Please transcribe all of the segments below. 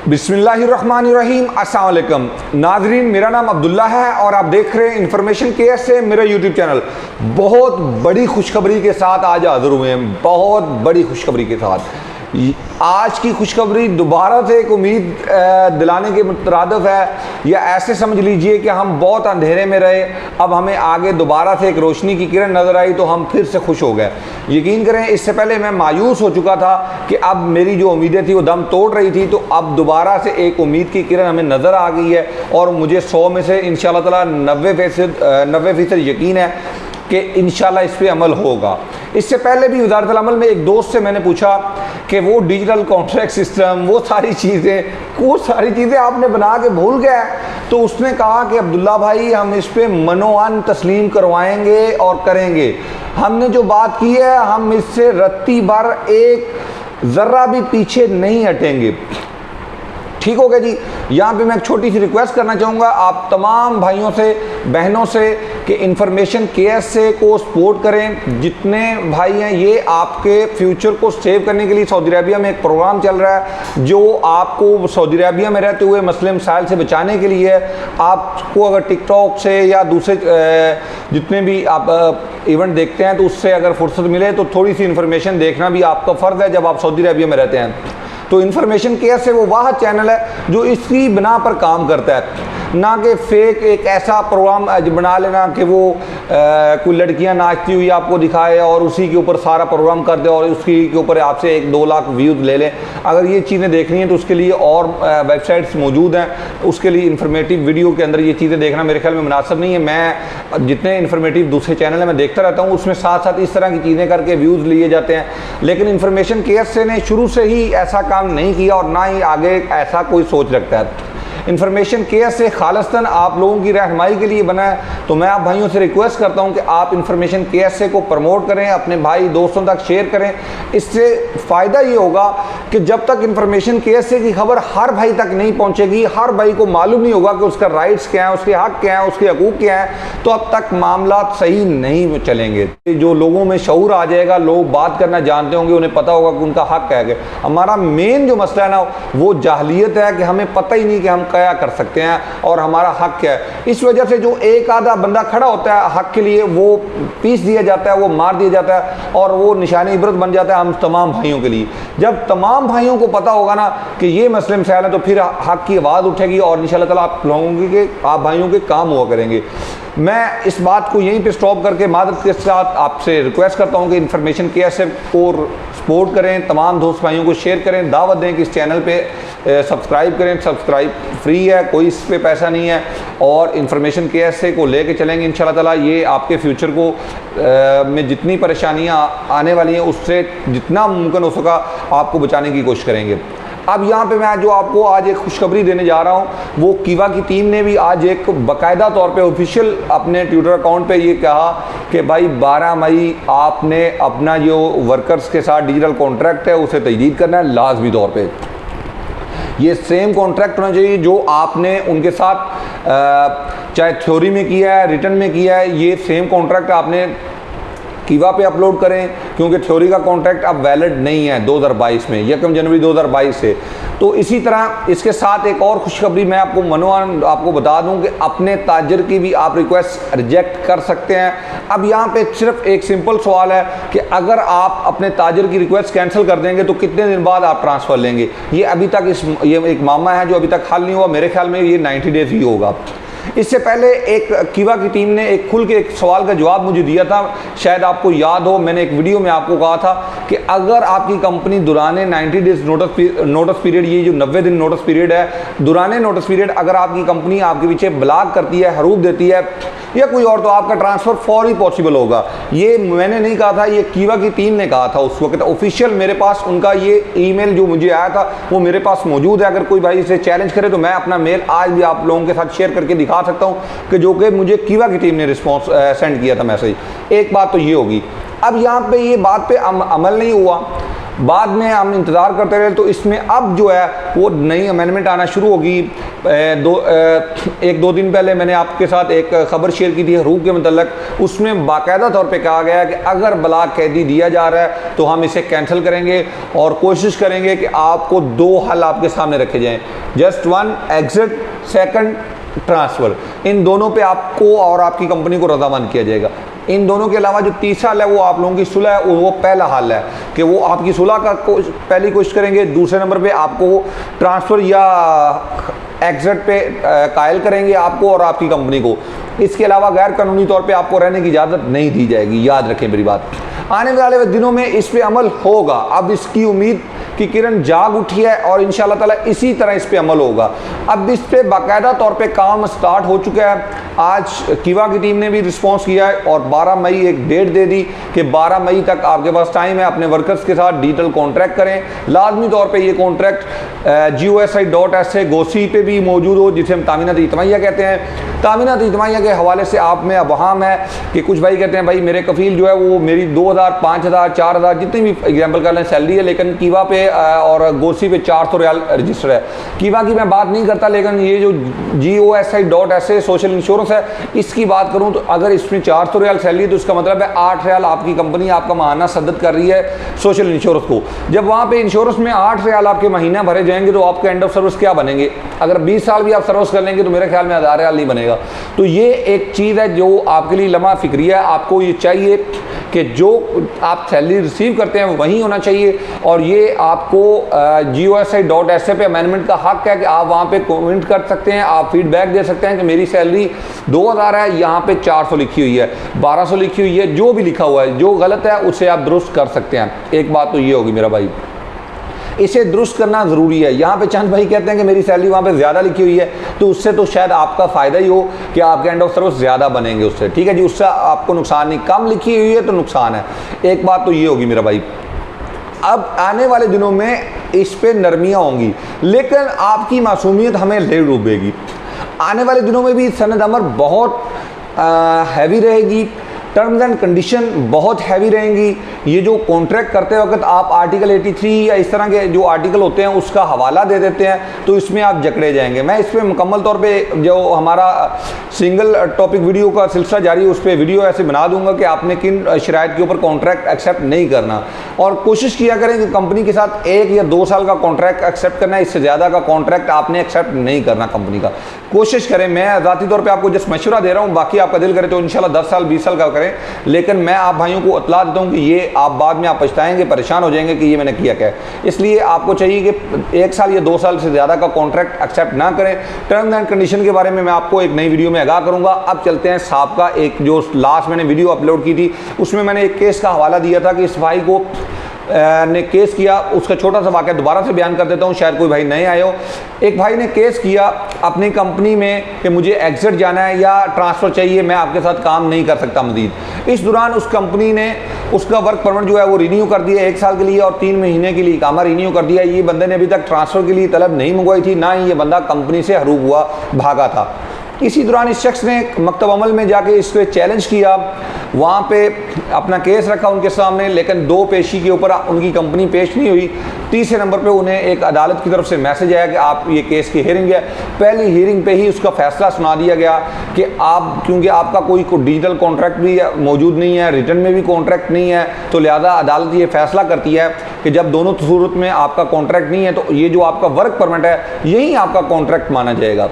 बिस्मिल्लाहिर्रहमानिर्रहीम, अस्सलाम वालेकुम नाजरीन। मेरा नाम अब्दुल्ला है और आप देख रहे हैं इन्फॉर्मेशन केएस से मेरा यूट्यूब चैनल। बहुत बड़ी खुशखबरी के साथ आज हाजिर हुए हैं, बहुत बड़ी खुशखबरी के साथ। आज की खुशखबरी दोबारा से एक उम्मीद दिलाने के मुतरादिफ है, या ऐसे समझ लीजिए कि हम बहुत अंधेरे में रहे, अब हमें आगे दोबारा से एक रोशनी की किरण नज़र आई तो हम फिर से खुश हो गए। यकीन करें, इससे पहले मैं मायूस हो चुका था कि अब मेरी जो उम्मीदें थी वो दम तोड़ रही थी, तो अब दोबारा से एक उम्मीद की किरण हमें नज़र आ गई है और मुझे 100 में से इंशाअल्लाह ताला 90% यकीन है कि इंशाल्लाह इस पर अमल होगा। इससे पहले भी वज़ारत अमल में एक दोस्त से मैंने पूछा कि वो डिजिटल कॉन्ट्रैक्ट सिस्टम, वो सारी चीज़ें आपने बना के भूल गए। तो उसने कहा कि अब्दुल्ला भाई, हम इस पर मनोअन तस्लीम करवाएंगे और करेंगे। हमने जो बात की है, हम इससे रत्ती भर एक ज़र्रा भी पीछे नहीं हटेंगे। ठीक हो गया जी। यहाँ पे मैं एक छोटी सी रिक्वेस्ट करना चाहूँगा आप तमाम भाइयों से, बहनों से कि इन्फॉर्मेशन केएस से को सपोर्ट करें। जितने भाई हैं, ये आपके फ्यूचर को सेव करने के लिए सऊदी अरबिया में एक प्रोग्राम चल रहा है जो आपको सऊदी अरबिया में रहते हुए मसले मसाइल से बचाने के लिए है। आपको अगर टिकटॉक से या दूसरे जितने भी आप इवेंट देखते हैं तो उससे अगर फुर्सत मिले तो थोड़ी सी इन्फॉर्मेशन देखना भी आपका फ़र्ज़ है जब आप सऊदी अरबिया में रहते हैं। तो इन्फॉर्मेशन केएस है वो वाह चैनल है जो इसकी बिना पर काम करता है, ना कि फेक एक ऐसा प्रोग्राम बना लेना कि वो कोई लड़कियां नाचती हुई आपको दिखाए और उसी के ऊपर सारा प्रोग्राम कर दे और उसकी के ऊपर आपसे 1-2 लाख व्यूज़ ले लें। अगर ये चीज़ें देखनी हैं तो उसके लिए और वेबसाइट्स मौजूद हैं, उसके लिए इन्फॉर्मेटिव वीडियो के अंदर ये चीज़ें देखना मेरे ख्याल में मुनासिब नहीं है। मैं जितने इन्फॉर्मेटिव दूसरे चैनल है मैं देखता रहता हूँ, उसमें साथ साथ इस तरह की चीज़ें करके व्यूज़ लिए जाते हैं, लेकिन इन्फॉर्मेशन केएस ने शुरू से ही ऐसा काम नहीं किया और ना ही आगे ऐसा कोई सोच रखता है। इन्फॉर्मेशन केएस से खालिस्तन आप लोगों की रहनुमाई के लिए बना है, तो मैं आप भाइयों से रिक्वेस्ट करता हूं कि आप इन्फॉर्मेशन केएस को प्रमोट करें, अपने भाई दोस्तों तक शेयर करें। इससे फ़ायदा ये होगा कि जब तक इन्फॉर्मेशन केएस की खबर हर भाई तक नहीं पहुंचेगी, हर भाई को मालूम नहीं होगा कि उसका राइट्स क्या है, उसके हक क्या है, उसके हकूक़ क्या है, तो अब तक मामला सही नहीं चलेंगे। जो लोगों में शऊर आ जाएगा, लोग बात करना जानते होंगे, उन्हें पता होगा कि उनका हक क्या है। हमारा मेन जो मसला है ना वो जाहलियत है कि हमें पता ही नहीं कि हम क्या कर सकते हैं और हमारा हक क्या है। इस वजह से जो एक आधा बंदा खड़ा होता है हक के लिए, वो पीस दिया जाता है, वो मार दिया जाता है और वो निशानी इबरत बन जाता है हम तमाम भाइयों के लिए। जब तमाम भाइयों को पता होगा ना कि ये मसले मसाइल है तो फिर हक की आवाज़ उठेगी और इंशाअल्लाह ताला आप लोगों के, आप भाइयों के काम हुआ करेंगे। मैं इस बात को यहीं पे स्टॉप करके मादरत के साथ आपसे रिक्वेस्ट करता हूं कि इन्फॉर्मेशन केएस को सपोर्ट करें, तमाम दोस्त भाइयों को शेयर करें, दावत दें कि इस चैनल पे सब्सक्राइब करें। सब्सक्राइब फ्री है, कोई इस पे पैसा नहीं है और इन्फॉर्मेशन केएस को लेके चलेंगे इंशाल्लाह ताला। ये आपके फ्यूचर को में जितनी परेशानियाँ आने वाली हैं उससे जितना मुमकिन हो सका आपको बचाने की कोशिश करेंगे। अब यहाँ पे मैं जो आपको आज एक खुशखबरी देने जा रहा हूँ, वो कीवा की टीम ने भी आज एक बाकायदा तौर पे ऑफिशियल अपने ट्विटर अकाउंट पे ये कहा कि भाई 12 मई आपने अपना जो वर्कर्स के साथ डिजिटल कॉन्ट्रैक्ट है उसे तजदीद करना है लाजमी तौर पे। ये सेम कॉन्ट्रैक्ट होना चाहिए जो आपने उनके साथ चाहे थ्योरी में किया है, रिटर्न में किया है, ये सेम कॉन्ट्रैक्ट आपने कीवा पे अपलोड करें, क्योंकि थ्योरी का कॉन्ट्रैक्ट अब वैलिड नहीं है 2022 में, 1 जनवरी 2022 से। तो इसी तरह इसके साथ एक और खुशखबरी मैं आपको मनोअन आपको बता दूं कि अपने ताजर की भी आप रिक्वेस्ट रिजेक्ट कर सकते हैं। अब यहाँ पे सिर्फ एक सिंपल सवाल है कि अगर आप अपने ताजर की रिक्वेस्ट कैंसिल कर देंगे तो कितने दिन बाद आप ट्रांसफ़र लेंगे। ये अभी तक ये एक मामला है जो अभी तक हल नहीं हुआ। मेरे ख्याल में ये 90 डेज़ ही होगा। इससे पहले एक कीवा की टीम ने एक खुल के एक सवाल का जवाब मुझे दिया था, शायद आपको याद हो, मैंने एक वीडियो में आपको कहा था कि अगर आपकी कंपनी दुराने 90 डेज़ नोटिस पीरियड, ये जो 90 दिन नोटिस पीरियड है, दुराने नोटिस पीरियड अगर आपकी कंपनी आपके पीछे ब्लॉक करती है, हरूफ देती है या कोई और, तो आपका ट्रांसफ़र फौरी पॉसिबल होगा। ये मैंने नहीं कहा था, ये कीवा की टीम ने कहा था उस वक्त। ऑफिशियल मेरे पास उनका ये ईमेल जो मुझे आया था वो मेरे पास मौजूद है। अगर कोई भाई इसे चैलेंज करे तो मैं अपना मेल आज भी आप लोगों के साथ शेयर करके दिखा सकता हूं कि जो कि मुझे कीवा की टीम ने रिस्पॉन्स सेंड किया था मैसेज। एक बात तो ये होगी। अब यहाँ पे ये बात पे अमल नहीं हुआ, बाद में हम इंतज़ार करते रहे, तो इसमें अब जो है वो नई अमेंडमेंट आना शुरू होगी। एक दो दिन पहले मैंने आपके साथ एक ख़बर शेयर की थी हरूफ के मतलब, उसमें बाकायदा तौर पे कहा गया है कि अगर ब्लॉक कैदी दिया जा रहा है तो हम इसे कैंसिल करेंगे और कोशिश करेंगे कि आपको 2 हल आपके सामने रखे जाएं, जस्ट 1 एग्जिट, सेकंड ट्रांसफ़र। इन दोनों पे आपको और आपकी कंपनी को रज़ामंद किया जाएगा। इन दोनों के अलावा जो तीसरा हल है वो आप लोगों की सुलह है, वो पहला हल है कि वो आपकी सुलह का पहली कोशिश करेंगे, दूसरे नंबर पे आपको ट्रांसफ़र या एग्जिट पे कायल करेंगे आपको और आपकी कंपनी को। इसके अलावा गैर कानूनी तौर पे आपको रहने की इजाज़त नहीं दी जाएगी, याद रखें मेरी बात। आने वाले दिनों में इस पे अमल होगा। अब इसकी उम्मीद कि किरण जाग उठी है और इंशाल्लाह ताला इसी तरह इस पे अमल होगा। अब इस पे बाकायदा तौर पे काम स्टार्ट हो चुका है। आज किवा की टीम ने भी रिस्पांस किया है और 12 मई एक डेट दे दी कि 12 मई तक आपके पास टाइम है, अपने वर्कर्स के साथ डिजिटल कॉन्ट्रैक्ट करें। लाजमी तौर पे ये कॉन्ट्रैक्ट GOSI.SA गोसी पे भी मौजूद हो, जिसे हम तामीनात इज्तिमाइया कहते हैं। तामीनात इज्तिमाइया के हवाले से आप में अबहाम है कि कुछ भाई कहते हैं भाई मेरे कफील जो है वो मेरी 2000, 5000, 4000 जितनी भी एग्जाम्पल कर लें सैलरी है, लेकिन कीवा पे और गोसी पे 400 रियाल रजिस्टर है। कीवा की मैं बात नहीं करता, लेकिन ये जो GOSI.SA सोशल इंश्योरेंस है इसकी बात करूं तो अगर इसमें 400 रियाल सैलरी है तो इसका मतलब है 8 रियाल आपकी कंपनी आपका माहाना सदद कर रही है सोशल इंश्योरेंस को। जब वहाँ पे इंश्योरेंस में 8 रियाल आपके महीना भरे जाएंगे तो आपके एंड ऑफ सर्विस क्या बनेंगे? अगर 20 साल भी आप सर्विस कर लेंगे तो मेरे ख्याल में 1000 रियाल नहीं बनेगा। तो ये एक चीज़ है जो आपके लिए लम्हा फिक्रिया है। आपको ये चाहिए कि जो आप सैलरी रिसीव करते हैं वही होना चाहिए, और ये आपको GOSI.SA पे अमेंडमेंट का हक है कि आप वहाँ पे कमेंट कर सकते हैं, आप फीडबैक दे सकते हैं कि मेरी सैलरी 2000 है, यहाँ पे 400 लिखी हुई है, 1200 लिखी हुई है, जो भी लिखा हुआ है जो गलत है उसे आप दुरुस्त कर सकते हैं। एक बात तो ये होगी मेरा भाई, इसे दुरुस्त करना ज़रूरी है। यहाँ पे चंद भाई कहते हैं कि मेरी सैलरी वहाँ पे ज़्यादा लिखी हुई है, तो उससे तो शायद आपका फ़ायदा ही हो कि आपके एंड ऑफ सर्विस ज़्यादा बनेंगे उससे, ठीक है जी, उससे आपको नुकसान नहीं। कम लिखी हुई है तो नुकसान है। एक बात तो ये होगी मेरा भाई, अब आने वाले दिनों में इस पे नरमियाँ होंगी, लेकिन आपकी मासूमियत हमें ले डूबेगी। आने वाले दिनों में भी सनद अमर बहुत हैवी रहेगी, टर्म्स एंड कंडीशन बहुत हैवी रहेंगी। ये जो कॉन्ट्रैक्ट करते वक्त आप आर्टिकल 83 या इस तरह के जो आर्टिकल होते हैं उसका हवाला दे देते हैं तो इसमें आप जकड़े जाएंगे। मैं इस पर मुकम्मल तौर पे जो हमारा सिंगल टॉपिक वीडियो का सिलसिला जारी है उस पर वीडियो ऐसे बना दूंगा कि आपने किन शराइत के ऊपर कॉन्ट्रैक्ट एक्सेप्ट नहीं करना, और कोशिश किया करें कि कंपनी के साथ 1 या 2 साल का कॉन्ट्रैक्ट एक्सेप्ट करना है, इससे ज़्यादा का कॉन्ट्रैक्ट आपने एक्सेप्ट नहीं करना कंपनी का। कोशिश करें, मैं ज़ाती तौर पे आपको जिस मशवरा दे रहा हूँ, बाकी आपका दिल करे तो इंशाल्लाह 10 साल 20 साल का करें, लेकिन मैं आप भाइयों को इत्तला देता हूँ कि ये आप बाद में आप पछताएंगे, परेशान हो जाएंगे कि ये मैंने किया क्या है। इसलिए आपको चाहिए कि 1 साल या 2 साल से ज़्यादा का कॉन्ट्रैक्ट एक्सेप्ट ना करें। टर्म्स एंड कंडीशन के बारे में मैं आपको एक नई वीडियो में आगाह करूँगा। अब चलते हैं साहब का एक जो लास्ट मैंने वीडियो अपलोड की थी उसमें मैंने एक केस का हवाला दिया था कि इस भाई को ने केस किया, उसका छोटा सा वाक़या दोबारा से बयान कर देता हूँ, शायद कोई भाई नए आए हो। एक भाई ने केस किया अपनी कंपनी में कि मुझे एग्जिट जाना है या ट्रांसफ़र चाहिए, मैं आपके साथ काम नहीं कर सकता मज़ीद। इस दौरान उस कंपनी ने उसका वर्क परमिट जो है वो रिन्यू कर दिया 1 साल के लिए और 3 महीने के लिए इकामा रिन्यू कर दिया। ये बंदे ने अभी तक ट्रांसफ़र के लिए तलब नहीं मंगवाई थी, ना ही ये बंदा कंपनी से हरूब हुआ भागा था। इसी दौरान इस शख्स ने मकतब अमल में जाके इसको चैलेंज किया, वहाँ पे अपना केस रखा उनके सामने, लेकिन 2 पेशी के ऊपर उनकी कंपनी पेश नहीं हुई। तीसरे नंबर पे उन्हें एक अदालत की तरफ से मैसेज आया कि आप ये केस की हियरिंग है। पहली हियरिंग पे ही उसका फैसला सुना दिया गया कि आप, क्योंकि आपका कोई डिजिटल कॉन्ट्रैक्ट भी मौजूद नहीं है, रिटर्न में भी कॉन्ट्रैक्ट नहीं है, तो लिहाजा अदालत ये फैसला करती है कि जब दोनों सूरत में आपका कॉन्ट्रैक्ट नहीं है तो ये जो आपका वर्क परमिट है यही आपका कॉन्ट्रैक्ट माना जाएगा।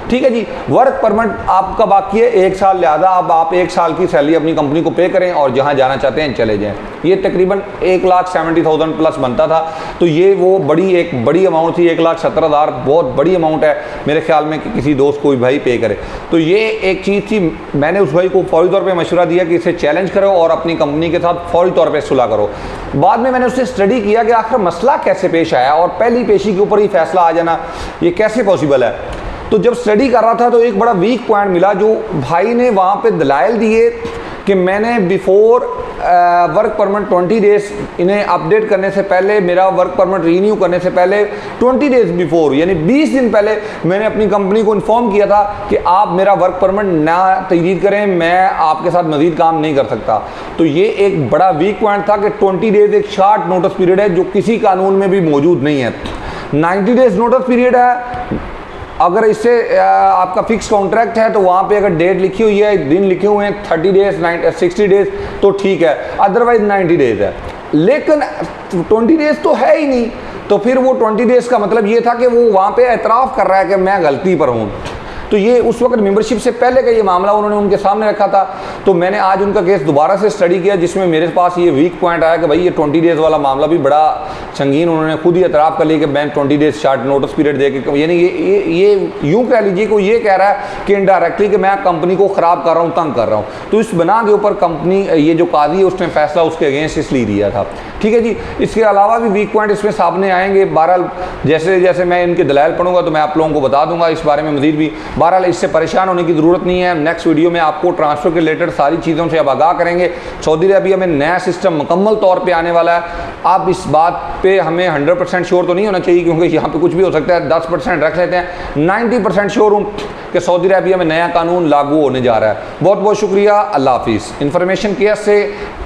ठीक है जी, वर्क परमिट आपका बाकी है 1 साल, लिहाजा अब आप 1 साल की सैलरी अपनी कंपनी को पे करें और जहां जाना चाहते हैं चले जाएं। ये तकरीबन 1,70,000 प्लस बनता था, तो ये वो एक बड़ी अमाउंट थी। 1,70,000 बहुत बड़ी अमाउंट है मेरे ख्याल में कि किसी दोस्त को भी भाई पे करे। तो ये एक चीज़ थी, मैंने उस भाई को फौरी तौर पर मशवरा दिया कि इसे चैलेंज करो और अपनी कंपनी के साथ फौरी तौर पर सुलह करो। बाद में मैंने उससे स्टडी किया कि आखिर मसला कैसे पेश आया और पहली पेशी के ऊपर ही फैसला आ जाना ये कैसे पॉसिबल है। तो जब स्टडी कर रहा था तो एक बड़ा वीक पॉइंट मिला, जो भाई ने वहाँ पे दलाइल दिए कि मैंने बिफोर वर्क परमिट 20 डेज इन्हें अपडेट करने से पहले, मेरा वर्क परमिट रीन्यू करने से पहले 20 डेज बिफोर यानी 20 दिन पहले मैंने अपनी कंपनी को इन्फॉर्म किया था कि आप मेरा वर्क परमिट ना तजदीद करें, मैं आपके साथ मजीद काम नहीं कर सकता। तो ये एक बड़ा वीक पॉइंट था कि 20 डेज एक शॉर्ट नोटिस पीरियड है जो किसी कानून में भी मौजूद नहीं है। 90 डेज नोटिस पीरियड है। अगर इससे आपका फिक्स कॉन्ट्रैक्ट है तो वहाँ पे अगर डेट लिखी हुई है, दिन लिखे हुए हैं 30 डेज 60 डेज तो ठीक है, अदरवाइज 90 डेज है। लेकिन 20 डेज तो है ही नहीं, तो फिर वो 20 डेज का मतलब ये था कि वो वहाँ पे एतराफ़ कर रहा है कि मैं गलती पर हूँ। तो ये उस वक्त मेंबरशिप से पहले का ये मामला उन्होंने उनके सामने रखा था। तो मैंने आज उनका केस दोबारा से स्टडी किया जिसमें मेरे पास ये वीक पॉइंट आया कि भाई ये 20 डेज़ वाला मामला भी बड़ा संगीन, उन्होंने खुद ही एतराफ़ कर लिया कि मैं 20 डेज़ शॉर्ट नोटिस पीरियड दे के, यानी ये यूँ कह लीजिए को ये कह रहा है कि इनडायरेक्टली कि मैं कंपनी को ख़राब कर रहा हूँ, तंग कर रहा हूँ। तो इस बना के ऊपर कंपनी ये जो काजी है उसने फैसला उसके अगेंस्ट इसलिए दिया था। ठीक है जी। इसके अलावा भी वीक पॉइंट इसमें सामने आएंगे। बहरहाल जैसे जैसे मैं इनके दलाइल पढ़ूंगा तो मैं आप लोगों को बता दूंगा इस बारे में मजीद भी। बहरहाल इससे परेशान होने की ज़रूरत नहीं है। नेक्स्ट वीडियो में आपको ट्रांसफ़र के रिलेटेड सारी चीज़ों से अब आगाह करेंगे। सऊदी अरबिया में नया सिस्टम मुकम्मल तौर पर आने वाला है। आप इस बात पर हमें 100% श्योर तो नहीं होना चाहिए क्योंकि यहाँ पर कुछ भी हो सकता है, 10% रख लेते हैं। 90% श्योर हूँ कि सऊदी अरबिया में नया कानून लागू होने जा रहा है। बहुत बहुत शुक्रिया। अल्लाह हाफिज़। इन्फॉर्मेशन केयर से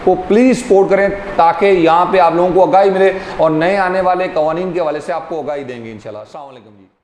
को प्लीज़ सपोर्ट करें ताकि यहाँ पे आप लोगों को आगाही मिले और नए आने वाले कवानीन के हवाले से आपको आगाही देंगे इंशाल्लाह। अस्सलाम वालेकुम जी।